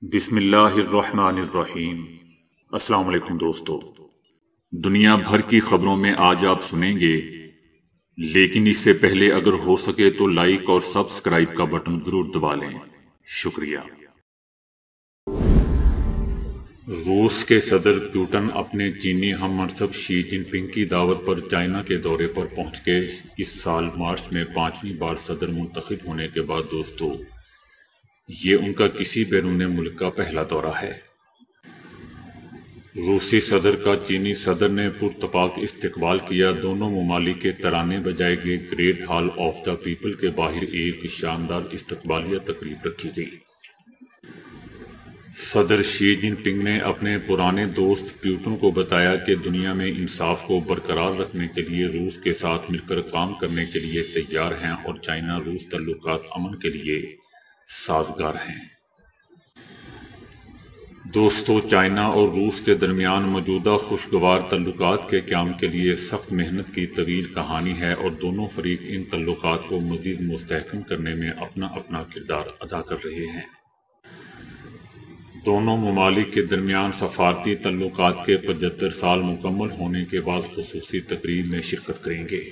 بسم اللہ الرحمن الرحیم۔ السلام علیکم دوستو، دنیا بھر کی خبروں میں آج آپ سنیں گے، لیکن اس سے پہلے اگر ہو سکے تو لائک اور سبسکرائب کا بٹن ضرور دبا لیں۔ شکریہ۔ روس کے صدر پوٹن اپنے چینی ہم منصب شی جن پنگ کی دعوت پر چائنا کے دورے پر پہنچ کے اس سال مارچ میں 5ویں بار صدر منتخب ہونے کے بعد دوستو یہ ان کا کسی بیرون ملک کا پہلا دورہ ہے۔ روسی صدر کا چینی صدر نے پرتپاک استقبال کیا۔ دونوں ممالک کے ترانے بجائے گئے۔ Great hall of the people کے باہر ایک شاندار استقبالیہ تقریب رکھی گئی۔ صدر شی جن پنگ نے اپنے پرانے دوست پیوٹن کو بتایا کہ دنیا میں انصاف کو برقرار رکھنے کے لیے روس کے ساتھ مل کر کام کرنے کے لیے تیار ہیں اور چائنا روس تعلقات امن کے لیے سازگار ہیں۔ دوستو، چائنا اور روس کے درمیان موجودہ خوشگوار تعلقات کے قیام کے لیے سخت محنت کی طویل کہانی ہے اور دونوں فریق ان تعلقات کو مزید مستحکم کرنے میں اپنا اپنا کردار ادا کر رہے ہیں۔ دونوں ممالک کے درمیان سفارتی تعلقات کے 75 سال مکمل ہونے کے بعد خصوصی تقریب میں شرکت کریں گے۔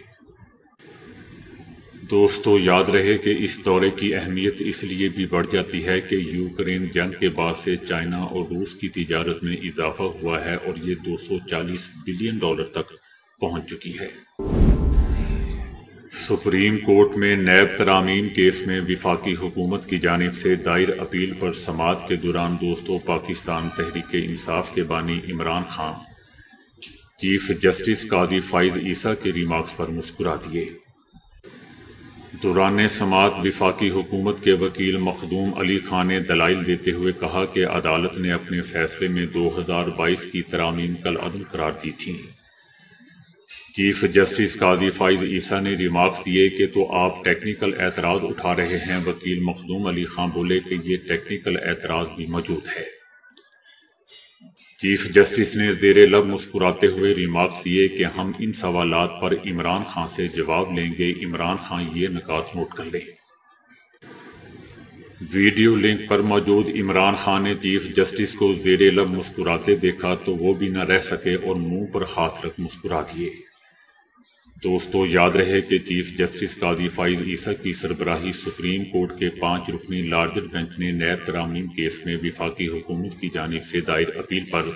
دوستو، یاد رہے کہ اس دورے کی اہمیت اس لیے بھی بڑھ جاتی ہے کہ یوکرین جنگ کے بعد سے چائنا اور روس کی تجارت میں اضافہ ہوا ہے اور یہ $240 بلین تک پہنچ چکی ہے۔ سپریم کورٹ میں نیب ترامیم کیس میں وفاقی حکومت کی جانب سے دائر اپیل پر سماعت کے دوران دوستو پاکستان تحریک انصاف کے بانی عمران خان چیف جسٹس قاضی فائز عیسیٰ کے ریمارکس پر مسکرا دیے۔ دوران سماعت وفاقی حکومت کے وکیل مخدوم علی خان نے دلائل دیتے ہوئے کہا کہ عدالت نے اپنے فیصلے میں 2022 کی ترامیم کالعدم قرار دی تھیں۔ چیف جسٹس قاضی فائز عیسیٰ نے ریمارکس دیے کہ تو آپ ٹیکنیکل اعتراض اٹھا رہے ہیں۔ وکیل مخدوم علی خان بولے کہ یہ ٹیکنیکل اعتراض بھی موجود ہے۔ چیف جسٹس نے زیر لب مسکراتے ہوئے ریمارکس دیے کہ ہم ان سوالات پر عمران خان سے جواب لیں گے۔ عمران خان یہ نکات نوٹ کر لیں۔ ویڈیو لنک پر موجود عمران خان نے چیف جسٹس کو زیر لب مسکراتے دیکھا تو وہ بھی نہ رہ سکے اور منہ پر ہاتھ رکھ مسکرا دیے۔ دوستو، یاد رہے کہ چیف جسٹس قاضی فائز عیسیٰ کی سربراہی سپریم کورٹ کے 5 رکنی لارجر بینچ نے نیب ترامیم کیس میں وفاقی حکومت کی جانب سے دائر اپیل پر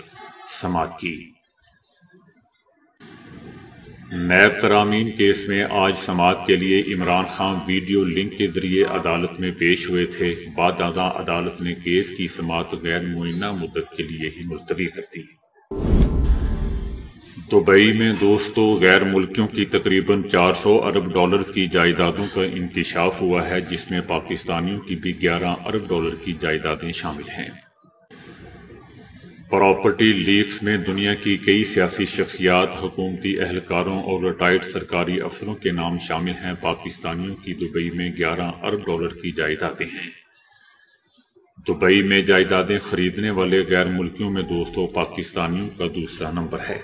سماعت کی۔ نیب ترامیم کیس میں آج سماعت کے لیے عمران خان ویڈیو لنک کے ذریعے عدالت میں پیش ہوئے تھے۔ بعد ازاں عدالت نے کیس کی سماعت غیر معینہ مدت کے لیے ہی ملتوی کر دی۔ دبئی میں دوستو غیر ملکیوں کی تقریباً $400 ارب کی جائیدادوں کا انکشاف ہوا ہے، جس میں پاکستانیوں کی بھی $11 ارب کی جائیدادیں شامل ہیں۔ پراپرٹی لیکس میں دنیا کی کئی سیاسی شخصیات، حکومتی اہلکاروں اور ریٹائرڈ سرکاری افسروں کے نام شامل ہیں۔ پاکستانیوں کی دبئی میں $11 ارب کی جائیدادیں ہیں۔ دبئی میں جائیدادیں خریدنے والے غیر ملکیوں میں دوستو پاکستانیوں کا دوسرا نمبر ہے۔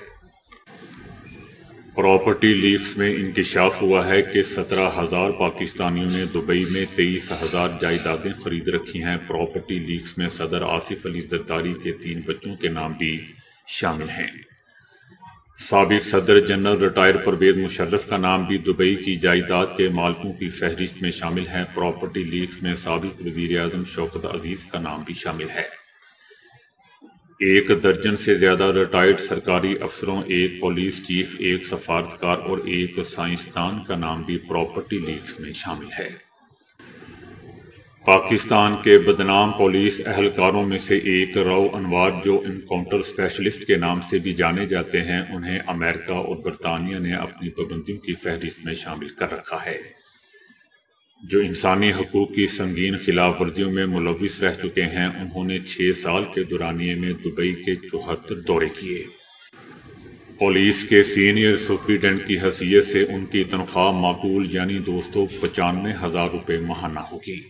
پراپرٹی لیکس میں انکشاف ہوا ہے کہ 17,000 پاکستانیوں نے دبئی میں 23,000 جائیدادیں خرید رکھی ہیں۔ پراپرٹی لیکس میں صدر آصف علی زرداری کے 3 بچوں کے نام بھی شامل ہیں۔ سابق صدر جنرل ریٹائر پرویز مشرف کا نام بھی دبئی کی جائیداد کے مالکوں کی فہرست میں شامل ہے۔ پراپرٹی لیکس میں سابق وزیر اعظم شوکت عزیز کا نام بھی شامل ہے۔ 1 درجن سے زیادہ ریٹائرڈ سرکاری افسروں، 1 پولیس چیف، 1 سفارتکار اور 1 سائنسدان کا نام بھی پراپرٹی لیکس میں شامل ہے۔ پاکستان کے بدنام پولیس اہلکاروں میں سے ایک رو انوار، جو انکاؤنٹر اسپیشلسٹ کے نام سے بھی جانے جاتے ہیں، انہیں امریکہ اور برطانیہ نے اپنی پابندیوں کی فہرست میں شامل کر رکھا ہے، جو انسانی حقوق کی سنگین خلاف ورزیوں میں ملوث رہ چکے ہیں۔ انہوں نے 6 سال کے دورانیے میں دبئی کے 74 دورے کیے۔ پولیس کے سینئر سپرنٹینڈنٹ کی حیثیت سے ان کی تنخواہ معقول یعنی دوستو $95,000 ماہانہ ہوگی۔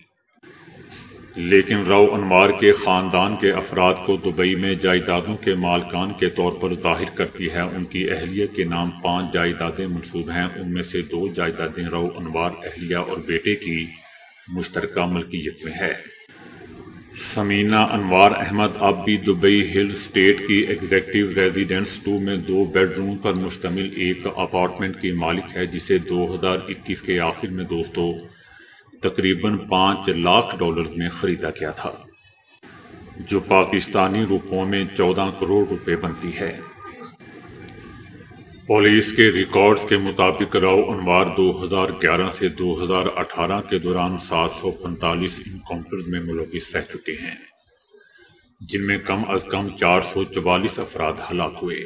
لیکن رو انوار کے خاندان کے افراد کو دبئی میں جائیدادوں کے مالکان کے طور پر ظاہر کرتی ہے۔ ان کی اہلیہ کے نام 5 جائیدادیں منسوب ہیں، ان میں سے 2 جائیدادیں رو انوار اہلیہ اور بیٹے کی مشترکہ ملکیت میں ہے۔ سمینہ انوار احمد اب بھی دبئی ہل اسٹیٹ کی ایگزیکٹو ریزیڈنس 2 میں 2 بیڈ روم پر مشتمل ایک اپارٹمنٹ کی مالک ہے، جسے 2021 کے آخر میں تقریباً $5 لاکھ میں خریدا گیا تھا، جو پاکستانی روپوں میں 14 کروڑ روپے بنتی ہے۔ پولیس کے ریکارڈز کے مطابق راؤ انوار 2011 سے 2018 کے دوران 745 انکاؤنٹرز میں ملوث رہ چکے ہیں، جن میں کم از کم 444 افراد ہلاک ہوئے۔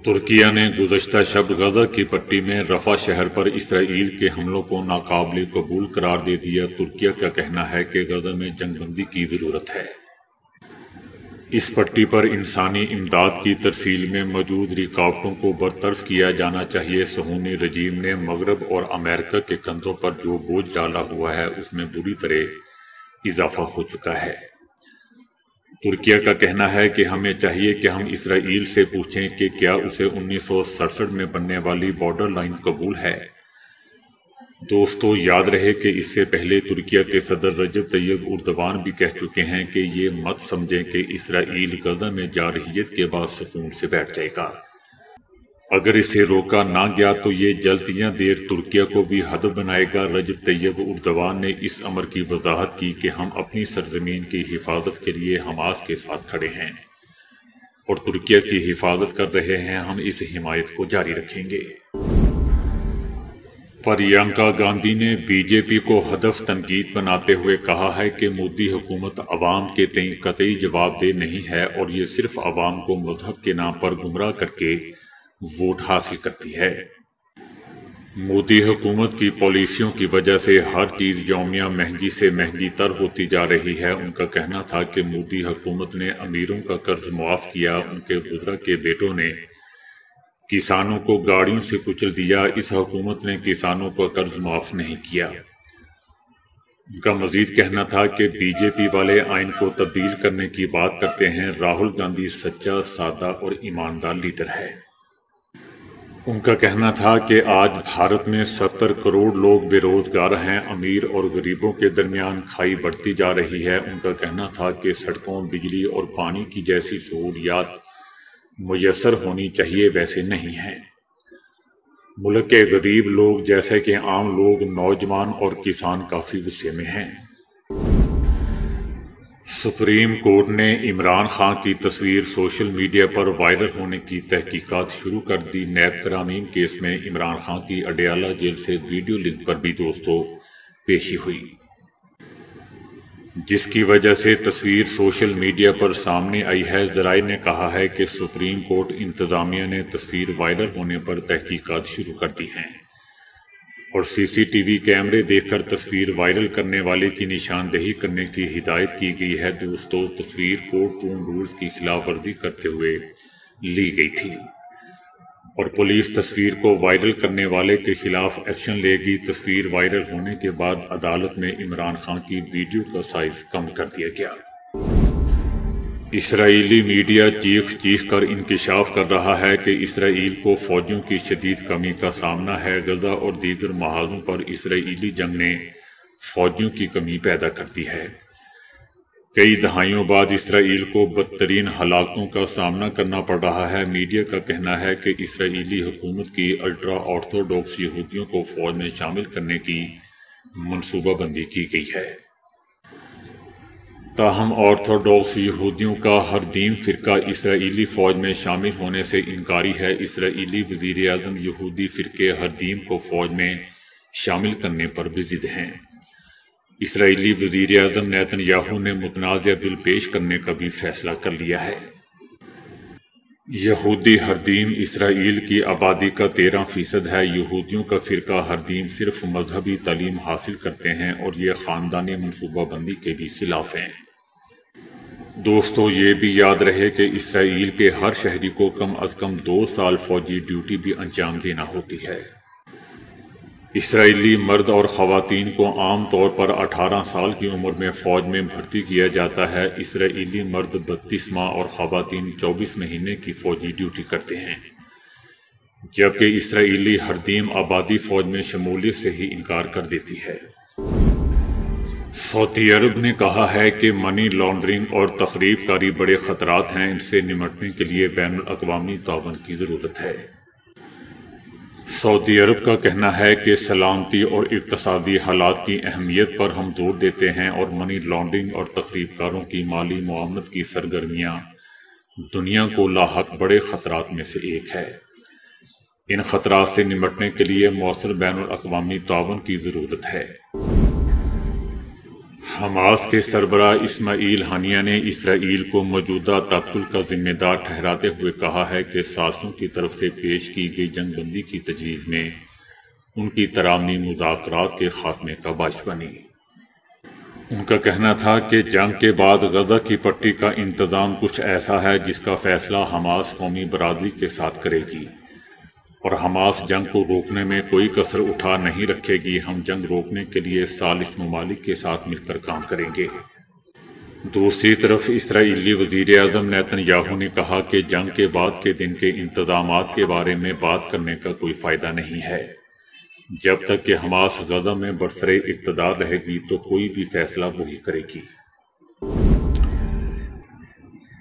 ترکیہ نے گزشتہ شب غزہ کی پٹی میں رفح شہر پر اسرائیل کے حملوں کو ناقابل قبول قرار دے دیا۔ ترکیہ کا کہنا ہے کہ غزہ میں جنگ بندی کی ضرورت ہے۔ اس پٹی پر انسانی امداد کی ترسیل میں موجود رکاوٹوں کو برطرف کیا جانا چاہیے۔ صہیونی رجیم نے مغرب اور امریکہ کے کندھوں پر جو بوجھ ڈالا ہوا ہے، اس میں بری طرح اضافہ ہو چکا ہے۔ ترکیہ کا کہنا ہے کہ ہمیں چاہیے کہ ہم اسرائیل سے پوچھیں کہ کیا اسے 1967 میں بننے والی بارڈر لائن قبول ہے۔ دوستو، یاد رہے کہ اس سے پہلے ترکیہ کے صدر رجب طیب اردوان بھی کہہ چکے ہیں کہ یہ مت سمجھیں کہ اسرائیل غزہ میں جارحیت کے بعد سکون سے بیٹھ جائے گا۔ اگر اسے روکا نہ گیا تو یہ جلد یا دیر ترکیہ کو بھی ہدف بنائے گا۔ رجب طیب اردوان نے اس امر کی وضاحت کی کہ ہم اپنی سرزمین کی حفاظت کے لیے حماس کے ساتھ کھڑے ہیں اور ترکیہ کی حفاظت کر رہے ہیں۔ ہم اس حمایت کو جاری رکھیں گے۔ پرینکا گاندھی نے بی جے پی کو ہدف تنقید بناتے ہوئے کہا ہے کہ مودی حکومت عوام کے تئیں قطعی جواب دہ نہیں ہے اور یہ صرف عوام کو مذہب کے نام پر گمراہ کر کے ووٹ حاصل کرتی ہے۔ مودی حکومت کی پالیسیوں کی وجہ سے ہر چیز یومیہ مہنگی سے مہنگی تر ہوتی جا رہی ہے۔ ان کا کہنا تھا کہ مودی حکومت نے امیروں کا قرض معاف کیا، ان کے وزراء کے بیٹوں نے کسانوں کو گاڑیوں سے کچل دیا، اس حکومت نے کسانوں کا قرض معاف نہیں کیا۔ ان کا مزید کہنا تھا کہ بی جے پی والے آئین کو تبدیل کرنے کی بات کرتے ہیں۔ راہل گاندھی سچا، سادہ اور ایماندار لیڈر ہے۔ ان کا کہنا تھا کہ آج بھارت میں 70 کروڑ لوگ بے روزگار ہیں۔ امیر اور غریبوں کے درمیان کھائی بڑھتی جا رہی ہے۔ ان کا کہنا تھا کہ سڑکوں، بجلی اور پانی کی جیسی سہولیات میسر ہونی چاہیے، ویسے نہیں ہیں۔ ملک کے غریب لوگ جیسے کہ عام لوگ، نوجوان اور کسان کافی غصے میں ہیں۔ سپریم کورٹ نے عمران خان کی تصویر سوشل میڈیا پر وائرل ہونے کی تحقیقات شروع کر دی۔ نیب ترامیم کیس میں عمران خان کی اڈیالہ جیل سے ویڈیو لنک پر بھی پیشی ہوئی، جس کی وجہ سے تصویر سوشل میڈیا پر سامنے آئی ہے۔ ذرائع نے کہا ہے کہ سپریم کورٹ انتظامیہ نے تصویر وائرل ہونے پر تحقیقات شروع کر دی ہیں اور سی سی ٹی وی کیمرے دیکھ کر تصویر وائرل کرنے والے کی نشاندہی کرنے کی ہدایت کی گئی ہے۔ دوستو، تصویر کورٹ روم رولز کی خلاف ورزی کرتے ہوئے لی گئی تھی اور پولیس تصویر کو وائرل کرنے والے کے خلاف ایکشن لے گی۔ تصویر وائرل ہونے کے بعد عدالت میں عمران خان کی ویڈیو کا سائز کم کر دیا گیا۔ اسرائیلی میڈیا چیخ کر انکشاف کر رہا ہے کہ اسرائیل کو فوجیوں کی شدید کمی کا سامنا ہے۔ غزہ اور دیگر محاذوں پر اسرائیلی جنگ نے فوجیوں کی کمی پیدا کر دی ہے۔ کئی دہائیوں بعد اسرائیل کو بدترین ہلاکتوں کا سامنا کرنا پڑ رہا ہے۔ میڈیا کا کہنا ہے کہ اسرائیلی حکومت کی الٹرا آرتھوڈاکس یہودیوں کو فوج میں شامل کرنے کی منصوبہ بندی کی گئی ہے۔ تاہم آرتھوڈاکس یہودیوں کا ہر دین فرقہ اسرائیلی فوج میں شامل ہونے سے انکاری ہے۔ اسرائیلی وزیر اعظم یہودی فرقے ہر دین کو فوج میں شامل کرنے پر ضد ہیں۔ اسرائیلی وزیر اعظم نیتن یاہو نے متنازع بل پیش کرنے کا بھی فیصلہ کر لیا ہے۔ یہودی ہردیم اسرائیل کی آبادی کا 13% ہے۔ یہودیوں کا فرقہ ہردیم صرف مذہبی تعلیم حاصل کرتے ہیں اور یہ خاندانی منصوبہ بندی کے بھی خلاف ہیں۔ دوستو، یہ بھی یاد رہے کہ اسرائیل کے ہر شہری کو کم از کم 2 سال فوجی ڈیوٹی بھی انجام دینا ہوتی ہے۔ اسرائیلی مرد اور خواتین کو عام طور پر 18 سال کی عمر میں فوج میں بھرتی کیا جاتا ہے۔ اسرائیلی مرد 32 ماہ اور خواتین 24 مہینے کی فوجی ڈیوٹی کرتے ہیں، جبکہ اسرائیلی ہردیم آبادی فوج میں شمولیت سے ہی انکار کر دیتی ہے۔ سعودی عرب نے کہا ہے کہ منی لانڈرنگ اور تخریب کاری بڑے خطرات ہیں، ان سے نمٹنے کے لیے بین الاقوامی تعاون کی ضرورت ہے۔ سعودی عرب کا کہنا ہے کہ سلامتی اور اقتصادی حالات کی اہمیت پر ہم زور دیتے ہیں اور منی لانڈرنگ اور تخریب کاروں کی مالی معاونت کی سرگرمیاں دنیا کو لاحق بڑے خطرات میں سے ایک ہے۔ ان خطرات سے نمٹنے کے لیے مؤثر بین الاقوامی تعاون کی ضرورت ہے۔ حماس کے سربراہ اسماعیل ہانیہ نے اسرائیل کو موجودہ تعطل کا ذمہ دار ٹھہراتے ہوئے کہا ہے کہ سازشوں کی طرف سے پیش کی گئی جنگ بندی کی تجویز میں ان کی ترامی مذاکرات کے خاتمے کا باعث بنی۔ ان کا کہنا تھا کہ جنگ کے بعد غزہ کی پٹی کا انتظام کچھ ایسا ہے جس کا فیصلہ حماس قومی برادری کے ساتھ کرے گی، اور حماس جنگ کو روکنے میں کوئی کسر اٹھا نہیں رکھے گی۔ ہم جنگ روکنے کے لیے ثالث ممالک کے ساتھ مل کر کام کریں گے۔ دوسری طرف اسرائیلی وزیر اعظم نیتن یاہو نے کہا کہ جنگ کے بعد کے دن کے انتظامات کے بارے میں بات کرنے کا کوئی فائدہ نہیں ہے۔ جب تک کہ حماس غزہ میں برسر اقتدار رہے گی تو کوئی بھی فیصلہ وہی کرے گی۔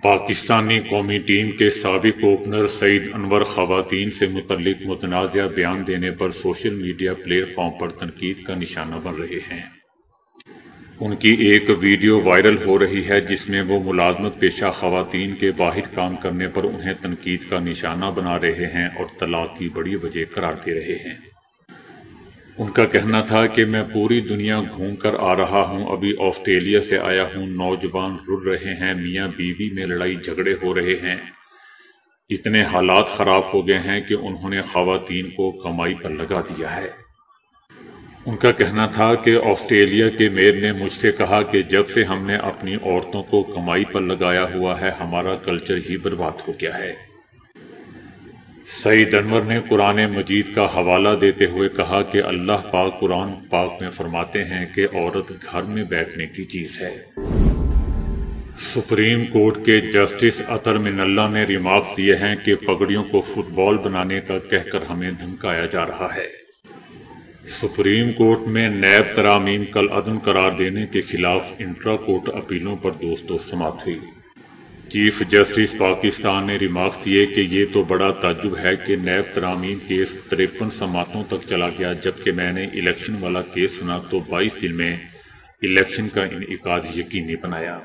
پاکستانی قومی ٹیم کے سابق اوپنر سعید انور خواتین سے متعلق متنازع بیان دینے پر سوشل میڈیا پلیٹ فارم پر تنقید کا نشانہ بن رہے ہیں۔ ان کی ایک ویڈیو وائرل ہو رہی ہے جس میں وہ ملازمت پیشہ خواتین کے باہر کام کرنے پر انہیں تنقید کا نشانہ بنا رہے ہیں اور طلاق کی بڑی وجہ قرار دے رہے ہیں۔ ان کا کہنا تھا کہ میں پوری دنیا گھوم کر آ رہا ہوں، ابھی آسٹریلیا سے آیا ہوں، نوجوان رل رہے ہیں، میاں بیوی میں لڑائی جھگڑے ہو رہے ہیں، اتنے حالات خراب ہو گئے ہیں کہ انہوں نے خواتین کو کمائی پر لگا دیا ہے۔ ان کا کہنا تھا کہ آسٹریلیا کے میئر نے مجھ سے کہا کہ جب سے ہم نے اپنی عورتوں کو کمائی پر لگایا ہوا ہے ہمارا کلچر ہی برباد ہو گیا ہے۔ سعید انور نے قرآن مجید کا حوالہ دیتے ہوئے کہا کہ اللہ پاک قرآن پاک میں فرماتے ہیں کہ عورت گھر میں بیٹھنے کی چیز ہے۔ سپریم کورٹ کے جسٹس اطہر من اللہ نے ریمارکس دیے ہیں کہ پگڑیوں کو فٹ بال بنانے کا کہہ کر ہمیں دھمکایا جا رہا ہے۔ سپریم کورٹ میں نیب ترامیم کالعدم قرار دینے کے خلاف انٹرا کورٹ اپیلوں پر دوستو سماعت ہوئی۔ چیف جسٹس پاکستان نے ریمارکس دیے کہ یہ تو بڑا تعجب ہے کہ نیب ترامیم کیس 53 سماعتوں تک چلا گیا، جبکہ میں نے الیکشن والا کیس سنا تو 22 دن میں الیکشن کا انعقاد یقینی بنایا۔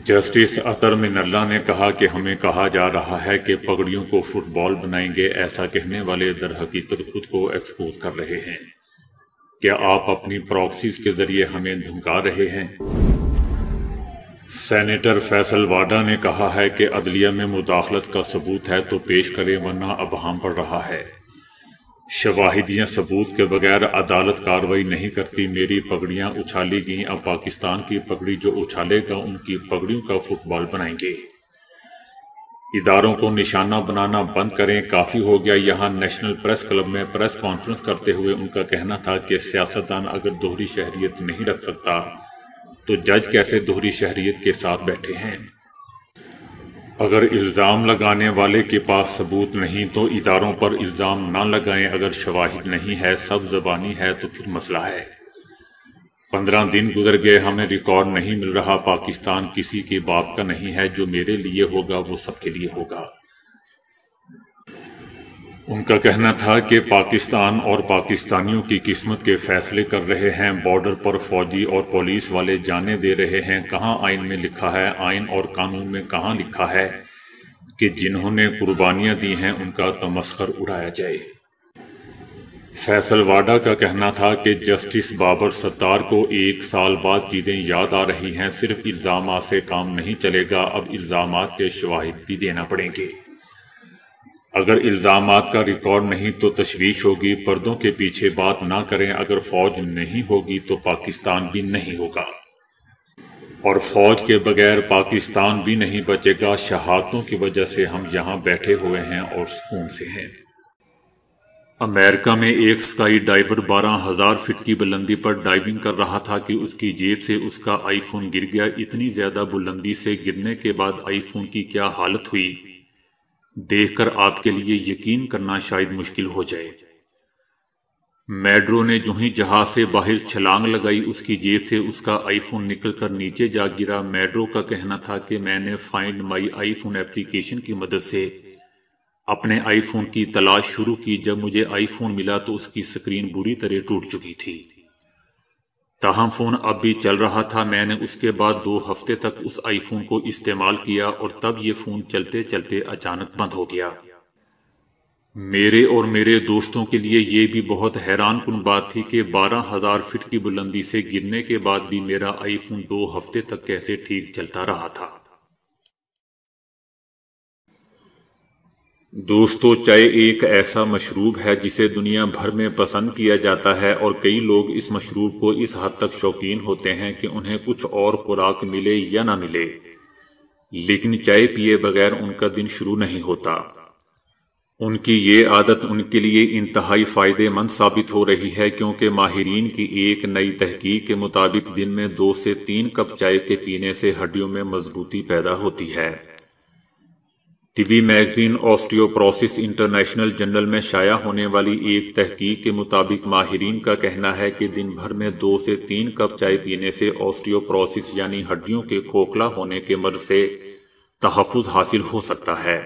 جسٹس اطہر من اللہ نے کہا کہ ہمیں کہا جا رہا ہے کہ پگڑیوں کو فٹ بال بنائیں گے، ایسا کہنے والے در حقیقت خود کو ایکسپوز کر رہے ہیں۔ کیا آپ اپنی پراکسیز کے ذریعے ہمیں دھمکا رہے ہیں؟ سینیٹر فیصل واڈا نے کہا ہے کہ عدلیہ میں مداخلت کا ثبوت ہے تو پیش کرے ورنہ ابہام پڑ رہا ہے۔ شواہد یا ثبوت کے بغیر عدالت کارروائی نہیں کرتی۔ میری پگڑیاں اچھالی گئیں، اب پاکستان کی پگڑی جو اچھالے گا ان کی پگڑیوں کا فٹ بال بنائیں گے۔ اداروں کو نشانہ بنانا بند کریں، کافی ہو گیا۔ یہاں نیشنل پریس کلب میں پریس کانفرنس کرتے ہوئے ان کا کہنا تھا کہ سیاستدان اگر دوہری شہریت نہیں رکھ سکتا تو جج کیسے دوہری شہریت کے ساتھ بیٹھے ہیں؟ اگر الزام لگانے والے کے پاس ثبوت نہیں تو اداروں پر الزام نہ لگائیں، اگر شواہد نہیں ہے، سب زبانی ہے تو پھر مسئلہ ہے۔ 15 دن گزر گئے، ہمیں ریکارڈ نہیں مل رہا۔ پاکستان کسی کے باپ کا نہیں ہے، جو میرے لیے ہوگا وہ سب کے لیے ہوگا۔ ان کا کہنا تھا کہ پاکستان اور پاکستانیوں کی قسمت کے فیصلے کر رہے ہیں۔ بارڈر پر فوجی اور پولیس والے جانیں دے رہے ہیں۔ کہاں آئین میں لکھا ہے، آئین اور قانون میں کہاں لکھا ہے کہ جنہوں نے قربانیاں دی ہیں ان کا تمسخر اڑایا جائے؟ فیصل واڈا کا کہنا تھا کہ جسٹس بابر ستار کو 1 سال بعد چیزیں یاد آ رہی ہیں۔ صرف الزامات سے کام نہیں چلے گا، اب الزامات کے شواہد بھی دینا پڑیں گے۔ اگر الزامات کا ریکارڈ نہیں تو تشویش ہوگی۔ پردوں کے پیچھے بات نہ کریں، اگر فوج نہیں ہوگی تو پاکستان بھی نہیں ہوگا، اور فوج کے بغیر پاکستان بھی نہیں بچے گا۔ شہادتوں کی وجہ سے ہم یہاں بیٹھے ہوئے ہیں اور سکون سے ہیں۔ امریکہ میں ایک سکائی ڈائیور 12,000 فٹ کی بلندی پر ڈائیونگ کر رہا تھا کہ اس کی جیب سے اس کا آئی فون گر گیا۔ اتنی زیادہ بلندی سے گرنے کے بعد آئی فون کی کیا حالت ہوئی، دیکھ کر آپ کے لیے یقین کرنا شاید مشکل ہو جائے۔ میڈرو نے جو ہی جہاز سے باہر چھلانگ لگائی اس کی جیب سے اس کا آئی فون نکل کر نیچے جا گرا۔ میڈرو کا کہنا تھا کہ میں نے فائنڈ مائی آئی فون ایپلیکیشن کی مدد سے اپنے آئی فون کی تلاش شروع کی۔ جب مجھے آئی فون ملا تو اس کی سکرین بری طرح ٹوٹ چکی تھی، تاہم فون اب بھی چل رہا تھا۔ میں نے اس کے بعد 2 ہفتے تک اس آئی فون کو استعمال کیا اور تب یہ فون چلتے چلتے اچانک بند ہو گیا۔ میرے اور میرے دوستوں کے لیے یہ بھی بہت حیران کن بات تھی کہ 12,000 فٹ کی بلندی سے گرنے کے بعد بھی میرا آئی فون 2 ہفتے تک کیسے ٹھیک چلتا رہا تھا۔ دوستو، چائے ایک ایسا مشروب ہے جسے دنیا بھر میں پسند کیا جاتا ہے، اور کئی لوگ اس مشروب کو اس حد تک شوقین ہوتے ہیں کہ انہیں کچھ اور خوراک ملے یا نہ ملے، لیکن چائے پیے بغیر ان کا دن شروع نہیں ہوتا۔ ان کی یہ عادت ان کے لیے انتہائی فائدہ مند ثابت ہو رہی ہے، کیونکہ ماہرین کی ایک نئی تحقیق کے مطابق دن میں 2 سے 3 کپ چائے کے پینے سے ہڈیوں میں مضبوطی پیدا ہوتی ہے۔ طبی میگزین آسٹیوپروسس انٹرنیشنل جرنل میں شائع ہونے والی ایک تحقیق کے مطابق ماہرین کا کہنا ہے کہ دن بھر میں 2 سے 3 کپ چائے پینے سے آسٹیوپروسس یعنی ہڈیوں کے کھوکھلا ہونے کے مرض سے تحفظ حاصل ہو سکتا ہے۔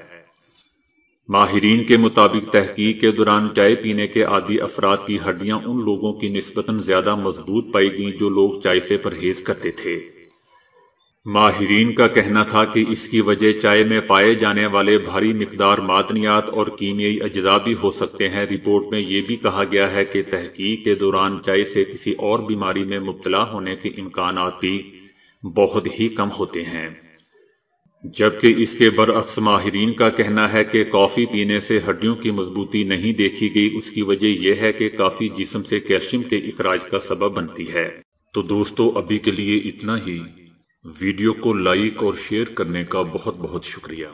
ماہرین کے مطابق تحقیق کے دوران چائے پینے کے عادی افراد کی ہڈیاں ان لوگوں کی نسبتاً زیادہ مضبوط پائی گئیں جو لوگ چائے سے پرہیز کرتے تھے۔ ماہرین کا کہنا تھا کہ اس کی وجہ چائے میں پائے جانے والے بھاری مقدار معدنیات اور کیمیائی اجزاء بھی ہو سکتے ہیں۔ رپورٹ میں یہ بھی کہا گیا ہے کہ تحقیق کے دوران چائے سے کسی اور بیماری میں مبتلا ہونے کے امکانات بھی بہت ہی کم ہوتے ہیں، جبکہ اس کے برعکس ماہرین کا کہنا ہے کہ کافی پینے سے ہڈیوں کی مضبوطی نہیں دیکھی گئی۔ اس کی وجہ یہ ہے کہ کافی جسم سے کیلشیم کے اخراج کا سبب بنتی ہے۔ تو دوستو، ابھی کے لیے اتنا ہی۔ ویڈیو کو لائک اور شیئر کرنے کا بہت بہت شکریہ۔